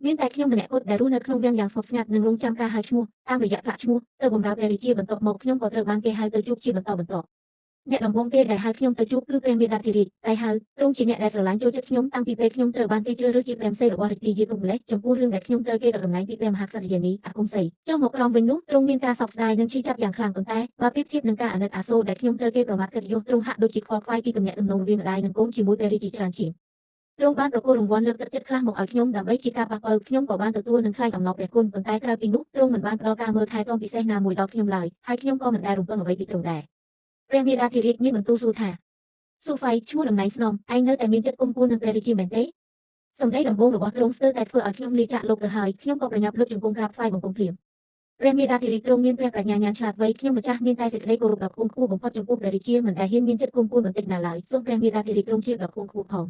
មានតែខ្ញុំម្នាក់គត់ដែលរស់នៅក្នុងវាំងយ៉ាងស្ងប់ស្ងាត់និងរងចាំការហៅឈ្មោះតាមរយៈផ្លាកឈ្មោះទៅបម្រើព្រះរាជាបន្ទាប់មកខ្ញុំក៏ត្រូវបានគេហៅទៅជួបជាបន្តអ្នកដំបងគេដែលហៅខ្ញុំទៅជួបគឺព្រះមេដាធិរាជតែហៅទ្រង់ជាអ្នកដែលស្រឡាញ់ចូលចិត្តខ្ញុំតាំងពីពេលខ្ញុំត្រូវបានគេជ្រើសរើសជាព្រះសីរបស់រាជយាទុកម្លេះចំពោះរឿងដែលខ្ញុំត្រូវគេដកតំណែងពីព្រះមហាក្សត្រយានីអាគមសីចុះមកក្រោមវិញនោះទ្រង់មានការសោកស្ដាយនិងឈឺចាប់យ៉ាងខ្លាំងប៉ុន្តែបើប្រៀបធៀបនឹងការអាណិតអាសូរដែលខ្ញុំត្រូវគេប្រមាថកិត្តិយសទ្រង់ហាក់ដូចជាខ្វល់ខ្វាយពីទំនាក់ទំនងរវាងម្ដាយនិងកូនជាមួយព្រះរាជាច្រើនជាងទ្រង់បានប្រគល់រង្វាន់លើកទឹកចិត្តខ្លះមកឲ្យខ្ញុំដើម្បីជាការប៉ះប៉ូវខ្ញុំក៏បានទទួលនឹងថ្លែងអំណរព្រះគុណប៉ុន្តែក្រៅពីនោះទ្រង់មិនបានផ្ដល់ការមើលថែទាំពិសេសណាមួយដល់ខ្ញុំឡើយហើយខ្ញុំក៏មិនដែលរំពឹងអ្វីពីទ្រង់ដែរព្រះមេដាធិរាជមានបន្ទូលសួរថាស៊ូហ្វៃឈ្មោះតំណែងស្នំឯងនៅតែមានចិត្តគុំគួននឹងព្រះរាជាមែនទេសម្ដីដំបូងរបស់ទ្រង់ស្ទើរតែធ្វើឲ្យខ្ញុំលាចាកលោកទៅហើយខ្ញុំក៏ប្រញាប់លុតជង្គង់ក្រាបថ្វាយបង្គំភ្លាមព្រះមេដាធិរាជទ្រង់មានព្រះប្រាជ្ញាញាណឆ្លាតវៃខ្ញុំម្ចាស់មានតែសេចក្តីគោរពដ៏ខ្ពង់ខ្ពស់បំផុតចំពោះព្រះរាជាមិនដែលហ៊ានមានចិត្តគុំគួនបន្តិចណាឡើយសូមព្រះមេដាធិរាជទ្រង់ជាដ៏ខ្ពង់ខ្ពស់ផ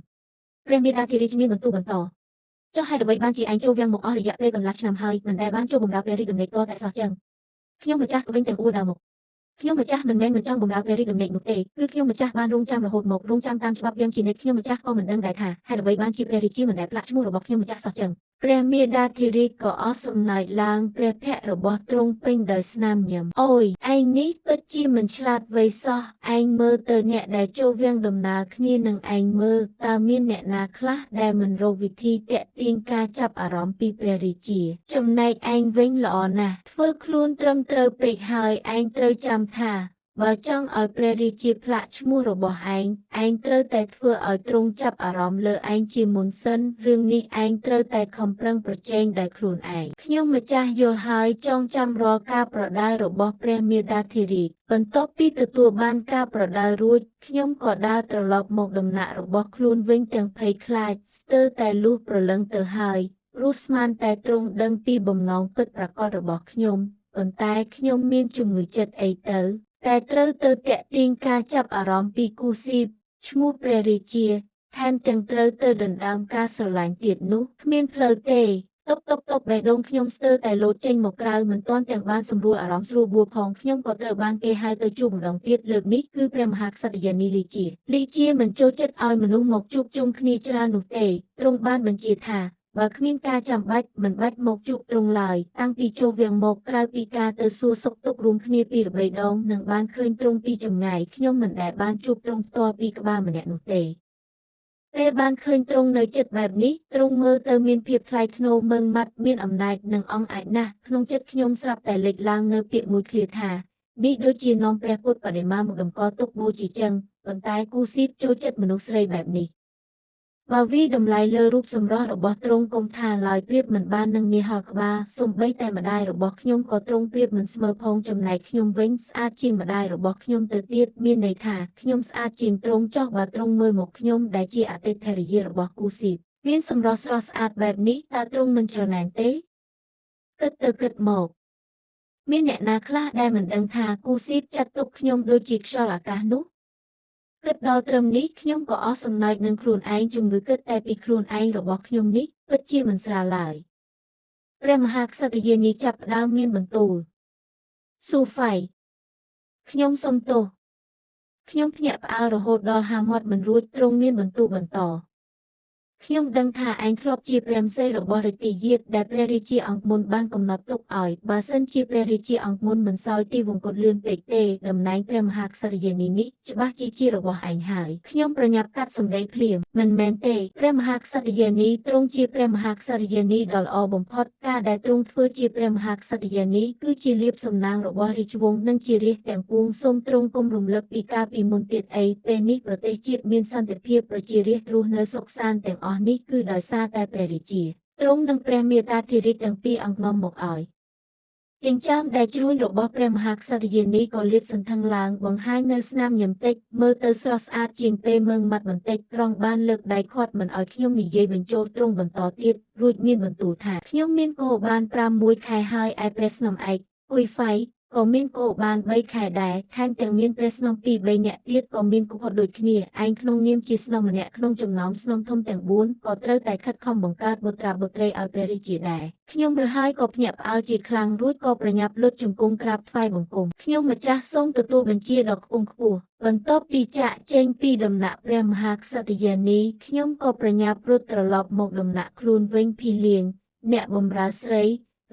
ងព្រះមេដាធិរាជមានបន្ទូលបន្តចុះហេតុអ្វីបានជាឯងចូលវាំងមកអស់រយៈពេលកន្លះឆ្នាំហើយមិនដែលបានចូលបម្រើព្រះរាជដំណេកតតែសោះចឹងខ្ញុំម្ចាស់ក៏វិញទាំងអួលដើរមកខ្ញុំម្ចាស់មិនមែនមិនចង់បម្រើព្រះរាជដំណេកនោះទេគឺខ្ញុំម្ចាស់បានរងចាំរហូតមករងចាំតាមច្បាប់យ៉ាងជានិច្ចខ្ញុំម្ចាស់ក៏មិនដឹងដែរថាហេតុអ្វីបានជាព្រះរាជាមិនដែលផ្លាក់ឈ្មោះរបស់ខ្ញុំម្ចាស់សោះចឹងព្រះមេដាធិរាជក៏អស់សំណើចឡើងព្រះភ័ក្ត្ររបស់ទ្រង់ពេញដោយស្នាមញញឹមអូយឯងនេះពិតជាមិនឆ្លាតវៃសោះឯងមើលទៅអ្នកដែលចូលវាំងដំណើរគ្នានឹងឯងមើលតើមានអ្នកណាខ្លះដែលមិនរកវិធីតាក់ទាញការចាប់អារម្មណ៍ពីព្រះរាជាចំណែកឯងវិញល្អណាស់ធ្វើខ្លួនត្រឹមត្រូវពេកហើយឯងត្រូវចាំថាបើចង់ឲ្យព្រះរាជាផ្លាក់ឈ្មោះរបស់ឯងត្រូវតែធ្វើឲ្យទ្រង់ចាប់អារម្មណ៍លើឯងជាមុនសិនរឿងនេះឯងត្រូវតែខំប្រឹងប្រជែងដោយខ្លួនឯងខ្ញុំម្ចាស់យល់ហើយចងចាំរាល់ការប្រដៅរបស់ព្រះមេដាធិរាជបន្ទាប់ពីទទួលបានការប្រដៅរួចខ្ញុំក៏ដើរត្រឡប់មកដំណាក់របស់ខ្លួនវិញទាំងភ័យខ្លាចស្ទើរតែលុះព្រលឹងទៅហើយព្រោះស្មានតែទ្រង់ដឹងពីបំណងពិតប្រាកដរបស់ខ្ញុំប៉ុន្តែខ្ញុំមានជំងឺចិត្តអីទៅតែត្រូវទៅតាក់ទាញការចាប់អារម្មណ៍ពីគូស៊ីបឈ្មោះព្រះរាជាថែមទាំងត្រូវទៅដណ្ដើមការស្រឡាញ់ទៀតនោះគ្មានផ្លូវទេតុបបេះដូងខ្ញុំស្ទើរតែលោតចេញមកក្រៅមិនទាន់ទាំងបានសម្រួលអារម្មណ៍ស្រួលបួលផងខ្ញុំក៏ត្រូវបានគេហៅទៅជួបម្ដងទៀតលើកនេះគឺព្រះមហាក្សត្រយានីលីជាមិនចូលចិត្តឲ្យមនុស្សមកជួបជុំគ្នាច្រើននោះទេទ្រង់បានបញ្ជាថាបើគ្មានការចាំបាច់មិនបាច់មកជួបទ្រង់ឡើយតាំងពីចូលវាំងមកក្រៅពីការទៅសួរសុខទុក្ខរួមគ្នាពីរបីដងនិងបានឃើញទ្រង់ពីចម្ងាយខ្ញុំមិនដែលបានជួបទ្រង់ផ្ទាល់ពីក្បាលម្នាក់នោះទេពេលបានឃើញទ្រង់នៅចិត្តបែបនេះទ្រង់មើលទៅមានភាពថ្លៃថ្នូរម៉ឺងម៉ាត់មានអំណាចនិងអង់អាចណាស់ក្នុងចិត្តខ្ញុំស្រាប់តែលេចឡើងនៅពាក្យមួយឃ្លាថានេះដូចជានាំព្រះពុទ្ធបដិមាមកតម្កល់ទុកបូជាចឹងប៉ុន្តែគូស៊ីបចូលចិត្តមនុស្សស្រីបែបនេះបើវិតម្លៃលើរូបសម្រស់របស់ទ្រង់កុំថាឡើយប្រៀបមិនបាននឹងមាសហល់ក្បាលសូម្បីតែម្ដាយរបស់ខ្ញុំក៏ទ្រង់ប្រៀបមិនស្មើផងចំណែកខ្ញុំវិញស្អាតជាងម្ដាយរបស់ខ្ញុំទៅទៀតមានន័យថាខ្ញុំស្អាតជាងទ្រង់ចុះបើទ្រង់មើលមកខ្ញុំដែលជាអតីតភរិយារបស់គូស៊ីបមានសម្រស់ស្រស់ស្អាតបែបនេះតើទ្រង់មិនច្រណែនទេគិតទៅគិតមកមានអ្នកណាខ្លះដែលមិនដឹងថាគូស៊ីបចាត់ទុកខ្ញុំដូចជាខ្យល់អាកាសនោះគិតដល់ត្រឹមនេះខ្ញុំក៏អស់សំណើចនឹងខ្លួនឯងជំងឺគិតតែពីខ្លួនឯងរបស់ខ្ញុំនេះពិតជាមិនស្រាលឡើយព្រះមហាក្សត្រយានីចាប់ផ្ដើមមានបន្ទូលស៊ូហ្វៃខ្ញុំសុំទោសខ្ញុំភ្ញាក់ផ្អើលរហូតដល់ហាមាត់មិនរួចទ្រង់មានបន្ទូលបន្តខ្ញុំដឹងថាឯងធ្លាប់ជាព្រះសីរបស់រាជយាទដែលព្រះរាជាអង្គមុនបានកំណត់ទុកឲ្យបើសិនជាព្រះរាជាអង្គមុនមិនសោយទីវង្គតលឿនពេកទេតំណែងព្រះមហាក្សត្រយានីនេះច្បាស់ជារបស់ឯងហើយខ្ញុំប្រញាប់កាត់សម្ដីភ្លាមមិនមែនទេព្រះមហាក្សត្រយានីទ្រង់ជាព្រះមហាក្សត្រយានីដ៏ល្អបំផុតការដែលទ្រង់ធ្វើជាព្រះមហាក្សត្រយានីគឺជាលាភសំណាងរបស់រាជវង្សនិងជារាជទាំងពួងសូមទ្រង់កុំរំលឹកពីការពីមុនទៀតអីពេលនេះប្រទេសជាតិមានសន្តិភាពប្រជារាស្ត្ររស់នៅសុខសាន្តទាំងអស់នេះគឺដោយសារតែព្រះរាជាទ្រង់និងព្រះមេតាធិរាជទាំងពីរអង្គនាំមកឲ្យចិញ្ចើមដែលជ្រួញរបស់ព្រះមហាក្សត្រយានីក៏លាតសន្ធឹងឡើងបង្ហាញនៅស្នាមញញឹមតិចមើលទៅស្រស់ស្អាតជាងពេលមើងម៉ាត់បន្តិចត្រង់បានលើកដៃឃាត់មិនឲ្យខ្ញុំនិយាយបញ្ចូលទ្រង់បន្តទៀតរួចមានបន្ទូលថាខ្ញុំមានគោបាន6 ខែហើយឯព្រះស្នំឯកគួយហ្វៃក៏មានគោបាន3 ខែដែរថែមទាំងមានព្រះស្នំ2 3នាក់ទៀតក៏មានគោដូចគ្នាឯងក្នុងនាមជាស្នំម្នាក់ក្នុងចំណោមស្នំធំទាំង4ក៏ត្រូវតែខិតខំបង្កើតបុត្រាបុត្រីឲ្យព្រះរាជាដែរខ្ញុំរើសហើយក៏ភ្ញាក់ផ្អើលជាខ្លាំងរួចក៏ប្រញាប់លុតជង្គង់ក្រាបថ្វាយបង្គំខ្ញុំម្ចាស់សូមទទួលបញ្ជាដ៏ខ្ពង់ខ្ពស់បន្ទាប់ពីចាក់ចេញពីដំណាក់ព្រះមហាក្សត្រយានីខ្ញុំក៏ប្រញាប់រត់ត្រឡប់មកដំណាក់ខ្លួនវិញភីលៀង អ្នកបម្រើស្រី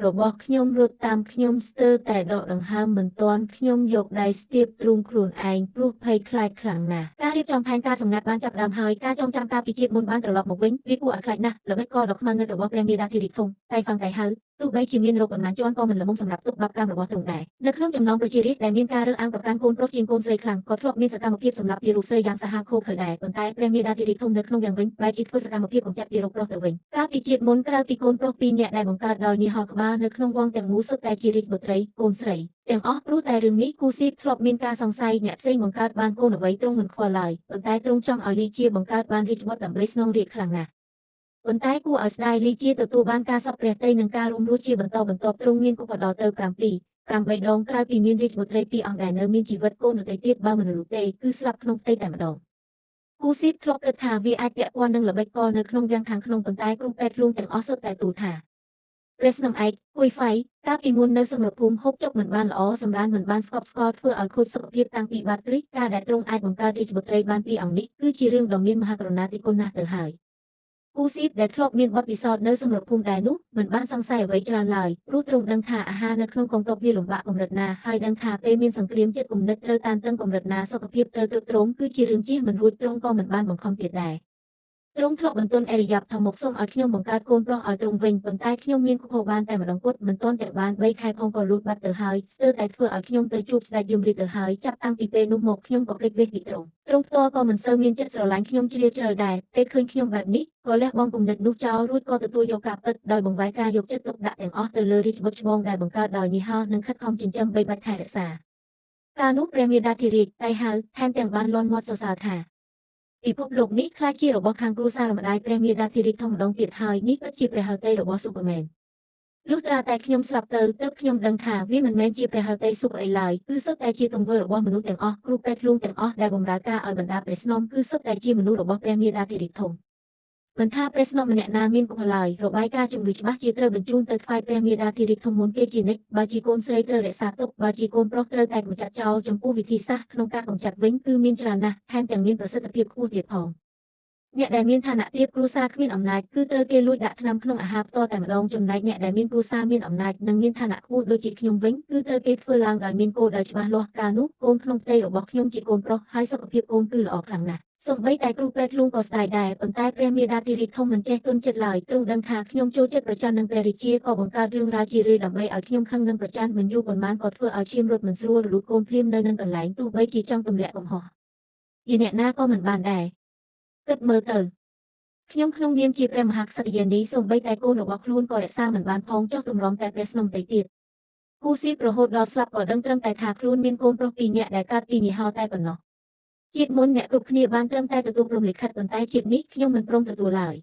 របស់ខ្ញុំរត់តាមខ្ញុំស្ទើរតែដកដង្ហើមមិនទាន់ខ្ញុំយកដៃស្ទាបទ្រូងខ្លួនឯងព្រោះភ័យខ្លាចខ្លាំងណាស់ការរៀបចំផែនការសម្ងាត់បានចាប់ផ្ដើមហើយការចងចាំការពីជាតិមុនបានត្រឡប់មកវិញវាគួរឲ្យខ្លាចណាស់ល្បិចកលដ៏ខ្មៅងឹតរបស់ព្រះមេដាធិរាជធំតែហ្វាំងតែហៅទោះបីជាមានរោគប៉ុន្មានជាន់ក៏មិនល្មមសម្រាប់ទុកបាបកម្មរបស់ទ្រង់ដែរនៅក្នុងចំណោមប្រជារាស្ត្រដែលមានការរើសអើងប្រកាន់កូនប្រុសជាងកូនស្រីខ្លាំងក៏ធ្លាប់មានសកម្មភាពសម្រាប់ទាររូបស្រីយ៉ាងសាហាវឃោរឃៅដែរប៉ុន្តែព្រះមេដាធិរាជធំនៅក្នុងយ៉ាងវិញបែរជាធ្វើសកម្មភាពកំចាត់ទាររូបប្រុសទៅវិញកាលពីជាតិមុនក្រៅពីកូនប្រុស2នាក់ដែលបង្កើតដោយនីហោក្បាលនៅក្នុងវងទាំងមូលសុទ្ធតែជារាជបុត្រីកូនស្រីទាំងអស់ព្រោះតែរឿងនេះគូស៊ីបធ្លាប់មានការសង្ស័យអ្នកផ្សេងបង្កើតបានកូនអ្វីទ្រង់មិនខ្វល់ឡើយប៉ុន្តែទ្រង់ចង់ឲ្យលីជាបង្កើតបានរាជបុត្រដើម្បីស្នងរាជខ្លាំងណាស់ប៉ុន្តែគួរឲ្យស្ដាយលីជាទទួលបានការសពព្រះតីនិងការរួមរស់ជាបន្តបន្ទាប់ទ្រង់មានគុកដល់ទៅ7 8ដងក្រៅពីមានរាជបុត្រី2អង្គដែលនៅមានជីវិតកូនដទៃទៀតបើមិនรู้ទេគឺស្លាប់ក្នុងផ្ទៃតែម្ដងគូស៊ីបធ្លាប់គិតថាវាអាចពាក់ព័ន្ធនឹងល្បិចកលនៅក្នុងវាំងខាងក្នុងប៉ុន្តែគ្រូពេទ្យលួងទាំងអស់សុទ្ធតែទូលថាព្រះស្នំឯកគួយហ្វៃកាលពីមុននៅសមរភូមិហូបចុកមិនបានល្អសម្រានមិនបានស្កប់ស្កល់ធ្វើឲ្យខូចសុខភាពតាំងពីបាត់គ្រិស្តការដែលទ្រង់អាចបង្កើតរាជបុត្រីបាន2អង្គនេះគឺជារឿងដ៏មានមហាករុណាธิគុណណាស់ទៅហើយគូស៊ីបដែលធ្លាប់មានបទពិសោធន៍នៅសមរភូមិដែរនោះមិនបានសង្ស័យអ្វីច្រើនឡើយព្រោះទ្រង់ដឹងថាអាហារនៅក្នុងកងទ័ពវាលំបាកកម្រិតណាហើយដឹងថាពេលមានសង្គ្រាមចិត្តគំនិតត្រូវតានតឹងកម្រិតណាសុខភាពត្រូវទ្រុឌទ្រោមគឺជារឿងជៀសមិនរួចទ្រង់ក៏មិនបានបង្ខំទៀតដែរទ្រង់ធ្លាប់បន្ទន់អេរិយាបថមកសូមឲ្យខ្ញុំបង្កើតកូនប្រុសឲ្យទ្រង់វិញប៉ុន្តែខ្ញុំមានគុកហូបបានតែម្ដងគត់មិនទាន់តែបាន3ខែផងក៏លូតបាត់ទៅហើយស្ទើរតែធ្វើឲ្យខ្ញុំទៅជួបស្ដេចយមរាជទៅហើយចាប់តាំងពីពេលនោះមកខ្ញុំក៏គេចវេសពីទ្រង់ផ្ទាល់ក៏មិនសូវមានចិត្តស្រឡាញ់ខ្ញុំជ្រាលជ្រៅដែរពេលឃើញខ្ញុំបែបនេះក៏លះបង់គំនិតនោះចោលរួចក៏ទទួលយកការពិតដោយបង្វែរការយកចិត្តទុកដាក់ទាំងអស់ទៅលើរាជបុត្រច្បងដែលបង្កើតដោយនីហោនិងខិតខំចិញ្ចឹមបីបាច់ថែរក្សាកាលនោះព្រះមេដាធិរាជតែហៅថែមទាំងបានលាន់មាត់សរសើរថាពិភពលោកនេះខ្លាចជារបស់ខាងគ្រួសារម្ដាយព្រះមេដាធិរាជធំម្ដងទៀតហើយនេះពិតជាព្រះហឫទ័យរបស់ស៊ូប៉ឺមែនលុះត្រាតែខ្ញុំស្លាប់ទៅទើបខ្ញុំដឹងថាវាមិនមែនជាព្រះហឫទ័យស៊ូអីឡើយគឺសុទ្ធតែជាទង្វើរបស់មនុស្សទាំងអស់គ្រូពេទ្យលួងទាំងអស់ដែលបម្រើការឲ្យបណ្ដាព្រះស្នំគឺសុទ្ធតែជាមនុស្សរបស់ព្រះមេដាធិរាជធំមិនថាព្រះស្នំម្នាក់ណាមានគុកឡើយរបាយការណ៍ជំងឺច្បាស់ជាត្រូវបញ្ជូនទៅថ្វាយព្រះមេដាធិរាជធំមុនគេជានិច្ចបើជាកូនស្រីត្រូវរក្សាទុកបើជាកូនប្រុសត្រូវតែកម្ចាត់ចោលចំពោះវិធីសាស្ត្រក្នុងការកម្ចាត់វិញគឺមានច្រើនណាស់ថែមទាំងមានប្រសិទ្ធភាពខ្ពស់ទៀតផងអ្នកដែលមានឋានៈទាបគ្រួសារគ្មានអំណាចគឺត្រូវគេលួចដាក់ថ្នាំក្នុងអាហារផ្ទាល់តែម្ដងចំណែកអ្នកដែលមានគ្រួសារមានអំណាចនិងមានឋានៈខ្ពស់ដូចជាខ្ញុំវិញគឺត្រូវគេធ្វើឡើងដោយមានគោលដៅច្បាស់លាស់កាលនោះកូនក្នុងផ្ទៃរបស់ខ្ញុំជាកូនប្រុសហើយសុខភាពកូនគឺល្អខ្លាំងណាស់សូម្បីតែគ្រូពេទ្យលួងក៏ស្ដាយដែរប៉ុន្តែព្រះមេដាធិរាជធំមិនចេះទន់ចិត្តឡើយទ្រង់ដឹងថាខ្ញុំចូលចិត្តប្រច័ណ្ឌនឹងព្រះរាជាក៏បង្កើតរឿងរ៉ាវជារឿយដើម្បីឲ្យខ្ញុំខឹងនឹងប្រច័ណ្ឌមិនយូរប៉ុន្មានក៏ធ្វើឲ្យឈាមរត់មិនស្រួលរលូតកូនភ្លាមនៅនឹងកន្លែងទោះបីជាចង់ទម្លាក់កំហុសជាអ្នកណាក៏មិនបានដែរគិតមើលទៅខ្ញុំក្នុងនាមជាព្រះមហាក្សត្រិយានីសូម្បីតែកូនរបស់ខ្លួនក៏រក្សាមិនបានផងចុះទម្រាំតែព្រះស្នំទៅទៀតគូស៊ីរហូតដល់ស្លាប់ក៏ដឹងត្រឹមតែថាខ្លួនមានកូនប្រុស2នាក់ដែលកើតពីនីហោតែប៉ុណ្ណោះជាតិមុនអ្នកគ្រប់គ្នាបានត្រឹមតែទទួលព្រមលិខិតប៉ុន្តែជាតិនេះខ្ញុំមិនព្រមទទួលឡើយ